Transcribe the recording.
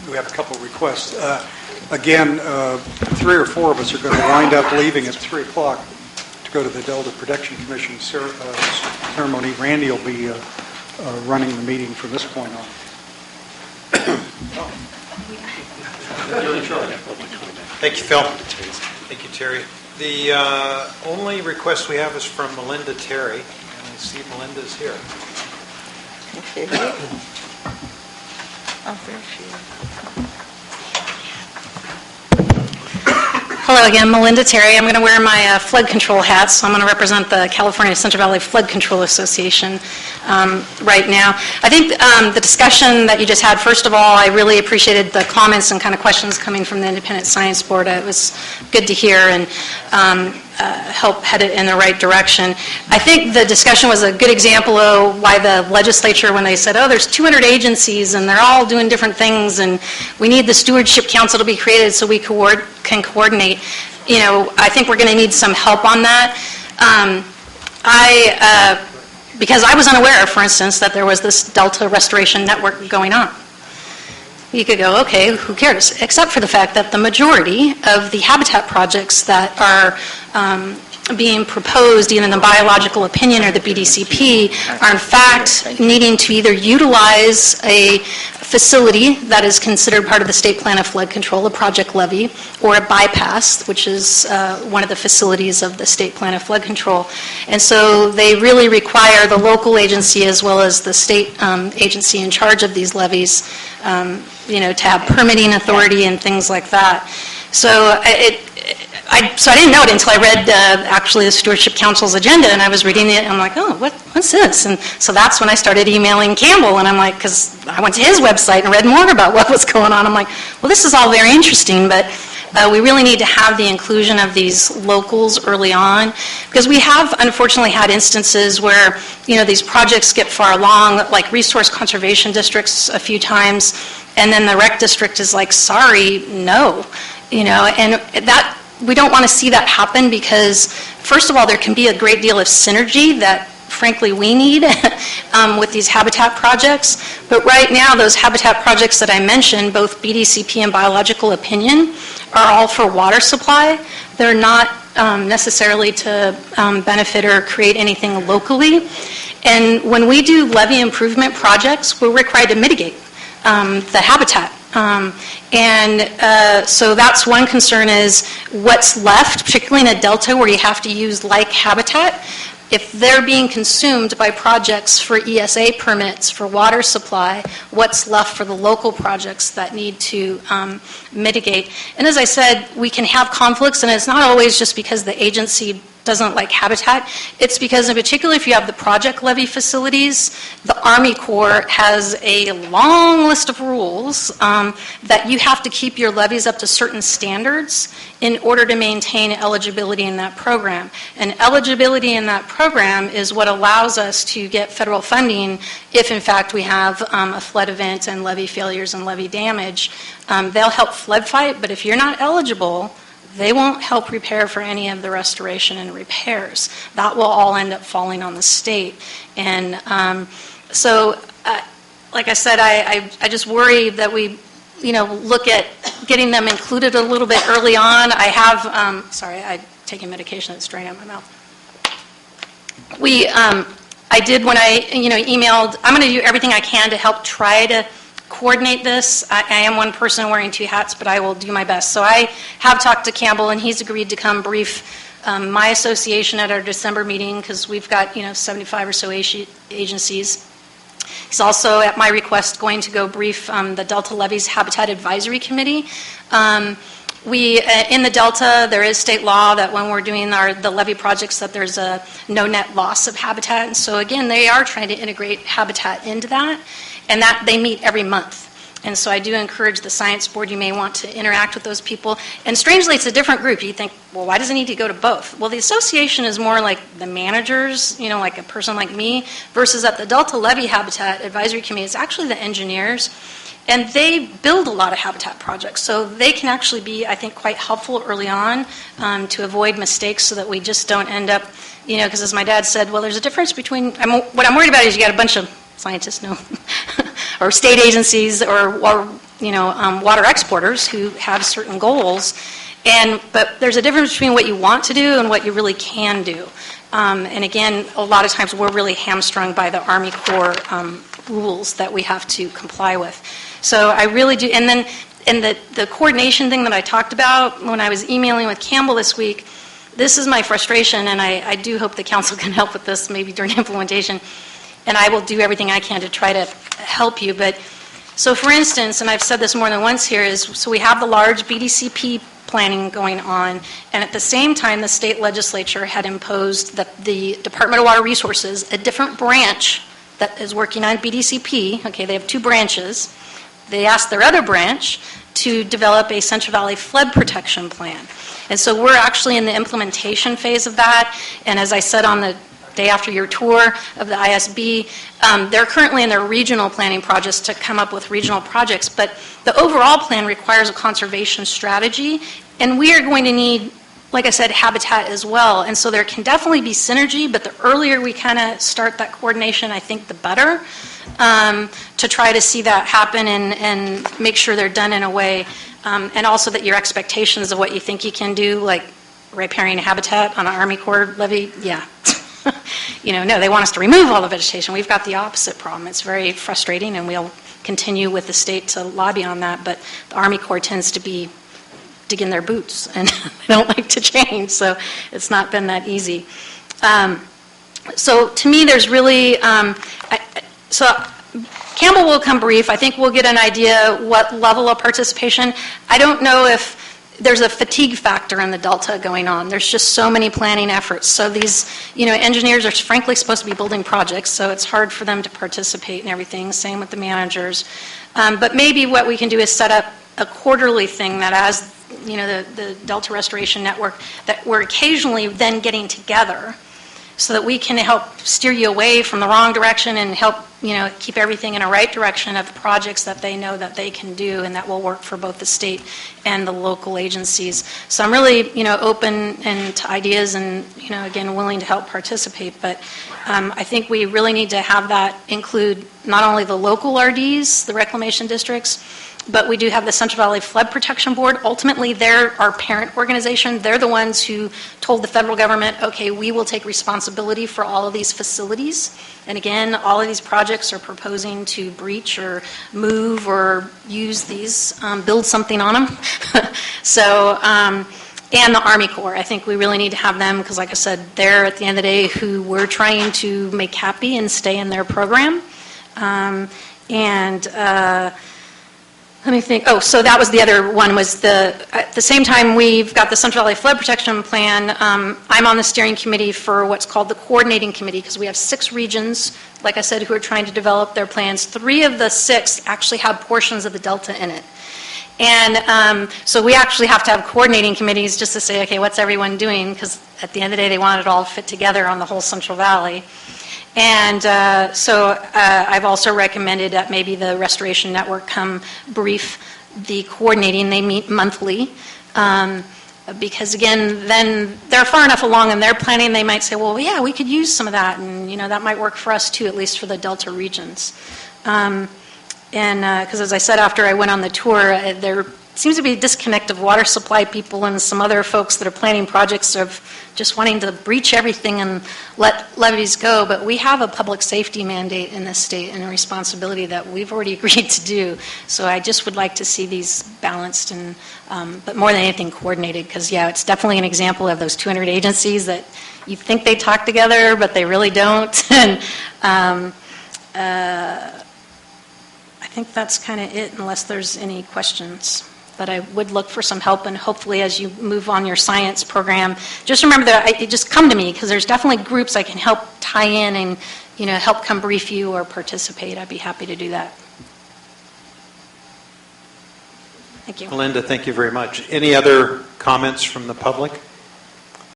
We have a couple of requests. Again, 3 or 4 of us are going to wind up leaving at 3 o'clock to go to the Delta Protection Commission ceremony. Randy will be running the meeting from this point on. Thank you, Phil. Thank you, Terry. The only request we have is from Melinda Terry, and I see Melinda's here. Okay. Oh, there she is. Hello again, Melinda Terry. I'm going to wear my flood control hat, so I'm going to represent the California Central Valley Flood Control Association right now. I think the discussion that you just had, first of all, I really appreciated the comments and kind of questions coming from the Independent Science Board. It was good to hear and help head it in the right direction. I think the discussion was a good example of why the legislature, when they said, oh, there's 200 agencies and they're all doing different things and we need the Stewardship Council to be created so we can coordinate. You know, I think we're going to need some help on that. Because I was unaware, for instance, that there was this Delta Restoration Network going on. You could go, okay, who cares? Except for the fact that the majority of the habitat projects that are being proposed, either in the biological opinion or the BDCP, are in fact needing to either utilize a facility that is considered part of the State Plan of Flood Control, a project levee, or a bypass, which is one of the facilities of the State Plan of Flood Control. And so they really require the local agency as well as the state agency in charge of these levees, to have permitting authority and things like that. So so I didn't know it until I read actually the Stewardship Council's agenda, and I was reading it, and I'm like, oh, what's this? And so that's when I started emailing Campbell, and I'm like, because I went to his website and read more about what was going on. I'm like, well, this is all very interesting, but we really need to have the inclusion of these locals early on, because we have unfortunately had instances where, these projects get far along, like resource conservation districts a few times, and then the rec district is like, sorry, no, and that, we don't want to see that happen because, first of all, there can be a great deal of synergy that, frankly, we need with these habitat projects. But right now, those habitat projects that I mentioned, both BDCP and biological opinion, are all for water supply. They're not necessarily to benefit or create anything locally. And when we do levee improvement projects, we're required to mitigate the habitat. So that's one concern is what's left, particularly in a delta where you have to use like habitat. If they're being consumed by projects for ESA permits for water supply, what's left for the local projects that need to mitigate? And as I said, we can have conflicts, and it's not always just because the agency doesn't like habitat. It's because, in particular, if you have the project levee facilities, the Army Corps has a long list of rules that you have to keep your levees up to certain standards in order to maintain eligibility in that program. And eligibility in that program is what allows us to get federal funding if, in fact, we have a flood event and levee failures and levee damage. They'll help flood fight, but if you're not eligible, they won't help repair for any of the restoration and repairs. That will all end up falling on the state. And like I said, I just worry that we, look at getting them included a little bit early on. I have, I'm taking medication that's draining out my mouth. I did when I, emailed, I'm going to do everything I can to help try to coordinate this. I am one person wearing 2 hats, but I will do my best. So I have talked to Campbell, and he's agreed to come brief my association at our December meeting, because we've got 75 or so agencies. He's also, at my request, going to go brief the Delta Levees Habitat Advisory Committee. In the Delta, there is state law that when we're doing the levee projects that there's a no net loss of habitat. And so again, they are trying to integrate habitat into that, and that they meet every month. And so I do encourage the science board, you may want to interact with those people. And strangely, it's a different group. You think, well, why does it need to go to both? Well, the association is more like the managers, like a person like me, versus at the Delta Levee Habitat Advisory Committee, it's actually the engineers. And they build a lot of habitat projects, so they can actually be, I think, quite helpful early on to avoid mistakes so that we just don't end up, because as my dad said, well, there's a difference between, what I'm worried about is you got a bunch of scientists, or state agencies, or water exporters who have certain goals. But there's a difference between what you want to do and what you really can do. And again, a lot of times we're really hamstrung by the Army Corps rules that we have to comply with. So I really do. And then the coordination thing that I talked about when I was emailing with Campbell this week, this is my frustration, and I do hope the council can help with this maybe during implementation. And I will do everything I can to try to help you. But so for instance, and I've said this more than once here, is so we have the large BDCP planning going on, and at the same time the state legislature had imposed that the Department of Water Resources, a different branch that is working on BDCP, okay, they have two branches, they asked their other branch to develop a Central Valley flood protection plan. And so we're actually in the implementation phase of that, and as I said on the day after your tour of the ISB, they're currently in their regional planning projects to come up with regional projects, but the overall plan requires a conservation strategy, and we are going to need, like I said, habitat as well, and so there can definitely be synergy, but the earlier we kind of start that coordination, I think the better, to try to see that happen and make sure they're done in a way, and also that your expectations of what you think you can do, like riparian habitat on an Army Corps levee, yeah. No, they want us to remove all the vegetation. We've got the opposite problem. It's very frustrating, and we'll continue with the state to lobby on that, but the Army Corps tends to be digging their boots, and they don't like to change, so it's not been that easy. So to me, there's really, so Campbell will come brief. I think we'll get an idea what level of participation. I don't know if there's a fatigue factor in the Delta going on. There's just so many planning efforts. So these, engineers are frankly supposed to be building projects, so it's hard for them to participate in everything. Same with the managers. But maybe what we can do is set up a quarterly thing that as, the Delta Restoration Network, that we're occasionally then getting together so that we can help steer you away from the wrong direction and help, keep everything in a right direction of projects that they know that they can do and that will work for both the state and the local agencies. So I'm really, open to ideas and, again, willing to help participate. But I think we really need to have that include not only the local RDs, the reclamation districts, but we do have the Central Valley Flood Protection Board. Ultimately, they're our parent organization. They're the ones who told the federal government, okay, we will take responsibility for all of these facilities. And again, all of these projects are proposing to breach or move or use these, build something on them. So, and the Army Corps. I think we really need to have them because, like I said, they're at the end of the day who we're trying to make happy and stay in their program. Let me think. Oh, so that was the other one, was at the same time we've got the Central Valley Flood Protection Plan. I'm on the steering committee for what's called the coordinating committee because we have 6 regions, like I said, who are trying to develop their plans. 3 of the 6 actually have portions of the Delta in it. And so we actually have to have coordinating committees just to say, okay, what's everyone doing? Because at the end of the day, they want it all to fit together on the whole Central Valley. And so I've also recommended that maybe the Restoration Network come brief the coordinating. They meet monthly because, again, then they're far enough along in their planning, they might say, well, yeah, we could use some of that, and, that might work for us too, at least for the Delta regions. And because, as I said, after I went on the tour, there seems to be a disconnect of water supply people and some other folks that are planning projects of just wanting to breach everything and let levees go. But we have a public safety mandate in this state and a responsibility that we've already agreed to do. So I just would like to see these balanced and, but more than anything, coordinated. Because, yeah, it's definitely an example of those 200 agencies that you think they talk together, but they really don't. And I think that's kind of it, unless there's any questions. But I would look for some help, and hopefully as you move on your science program, just remember that just come to me, because there's definitely groups I can help tie in and help come brief you or participate. I'd be happy to do that. Thank you. Melinda, thank you very much. Any other comments from the public?